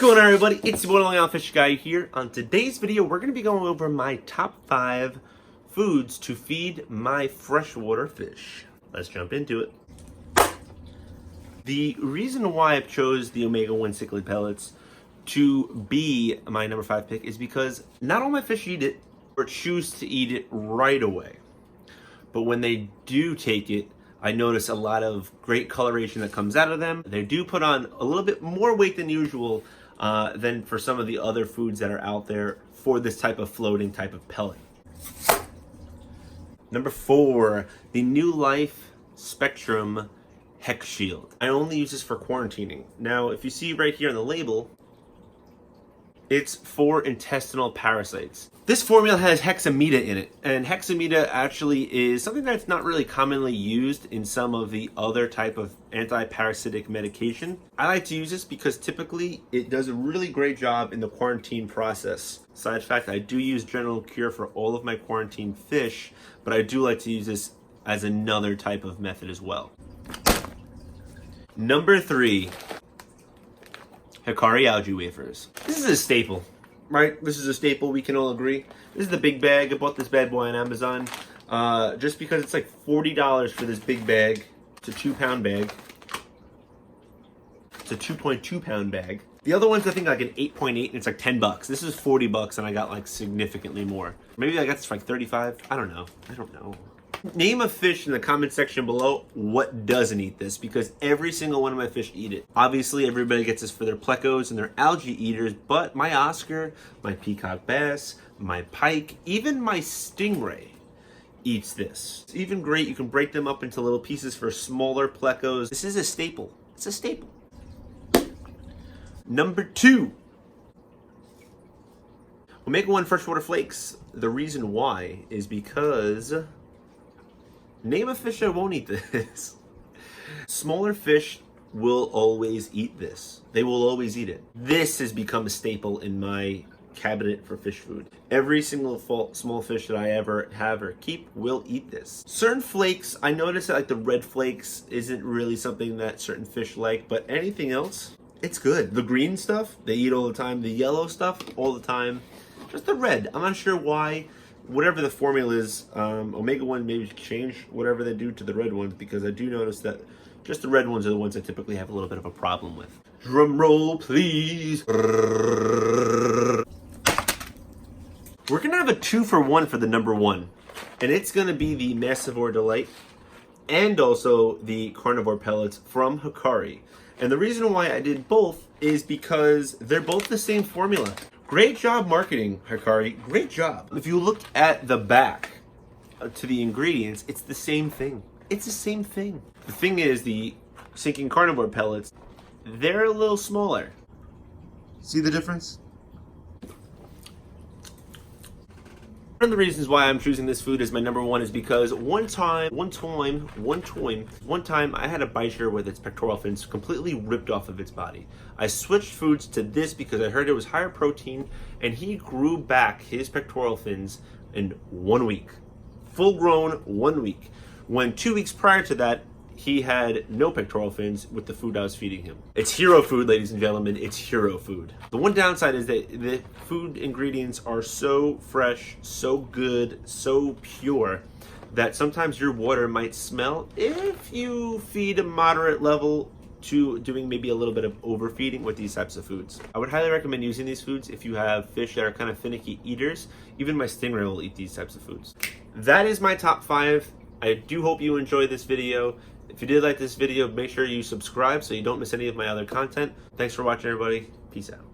going on, everybody? It's your boy Long Island Fish Guy here. On today's video, we're going to be going over my top 5 foods to feed my freshwater fish. Let's jump into it. The reason why I chose the Omega-1 cichlid pellets to be my number 5 pick is because not all my fish eat it or choose to eat it right away. But when they do take it, I notice a lot of great coloration that comes out of them. They do put on a little bit more weight than usual than for some of the other foods that are out there for this type of floating type of pellet. Number 4, the New Life Spectrum Hex Shield. I only use this for quarantining. Now, if you see right here on the label, it's for intestinal parasites. This formula has hexamida in it, and hexamida actually is something that's not really commonly used in some of the other type of anti-parasitic medication. I like to use this because typically it does a really great job in the quarantine process. Side fact, I do use General Cure for all of my quarantine fish, but I do like to use this as another type of method as well. Number 3. Hikari algae wafers. This is a staple, right? This is a staple, we can all agree. This is the big bag. I bought this bad boy on Amazon just because it's like $40 for this big bag. It's a 2-pound bag. It's a 2.2 pound bag. The other one's I think like an 8.8 and it's like $10. This is $40 and I got like significantly more. Maybe I got this for like 35. I don't know. Name a fish in the comment section below what doesn't eat this, because every single one of my fish eat it. Obviously, everybody gets this for their plecos and their algae eaters, but my Oscar, my peacock bass, my pike, even my stingray eats this. It's even great. You can break them up into little pieces for smaller plecos. This is a staple. It's a staple. Number 2. Omega-1 freshwater flakes. The reason why is because name a fish that won't eat this. Smaller fish will always eat this. They will always eat it. This has become a staple in my cabinet for fish food. Every single small fish that I ever have or keep will eat this. Certain flakes, I notice that like the red flakes isn't really something that certain fish like, but anything else, it's good. The green stuff, they eat all the time. The yellow stuff, all the time. Just the red, I'm not sure why. Whatever the formula is, Omega-1 maybe change whatever they do to the red ones, because I do notice that just the red ones are the ones I typically have a little bit of a problem with. Drum roll, please. We're gonna have a 2-for-1 for the number 1, and it's gonna be the Massivore Delight and also the Carnivore Pellets from Hikari. And the reason why I did both is because they're both the same formula. Great job marketing, Hikari. Great job. If you look at the back to the ingredients, it's the same thing. It's the same thing. The thing is, the sinking carnivore pellets, they're a little smaller. See the difference? One of the reasons why I'm choosing this food as my number 1 is because one time I had a bichir with its pectoral fins completely ripped off of its body. I switched foods to this because I heard it was higher protein, and he grew back his pectoral fins in 1 week. Full grown 1 week. When 2 weeks prior to that, he had no pectoral fins with the food I was feeding him. It's hero food, ladies and gentlemen. It's hero food. The one downside is that the food ingredients are so fresh, so good, so pure that sometimes your water might smell if you feed a moderate level to doing maybe a little bit of overfeeding with these types of foods. I would highly recommend using these foods if you have fish that are kind of finicky eaters. Even my stingray will eat these types of foods. That is my top 5. I do hope you enjoyed this video. If you did like this video, make sure you subscribe so you don't miss any of my other content. Thanks for watching, everybody. Peace out.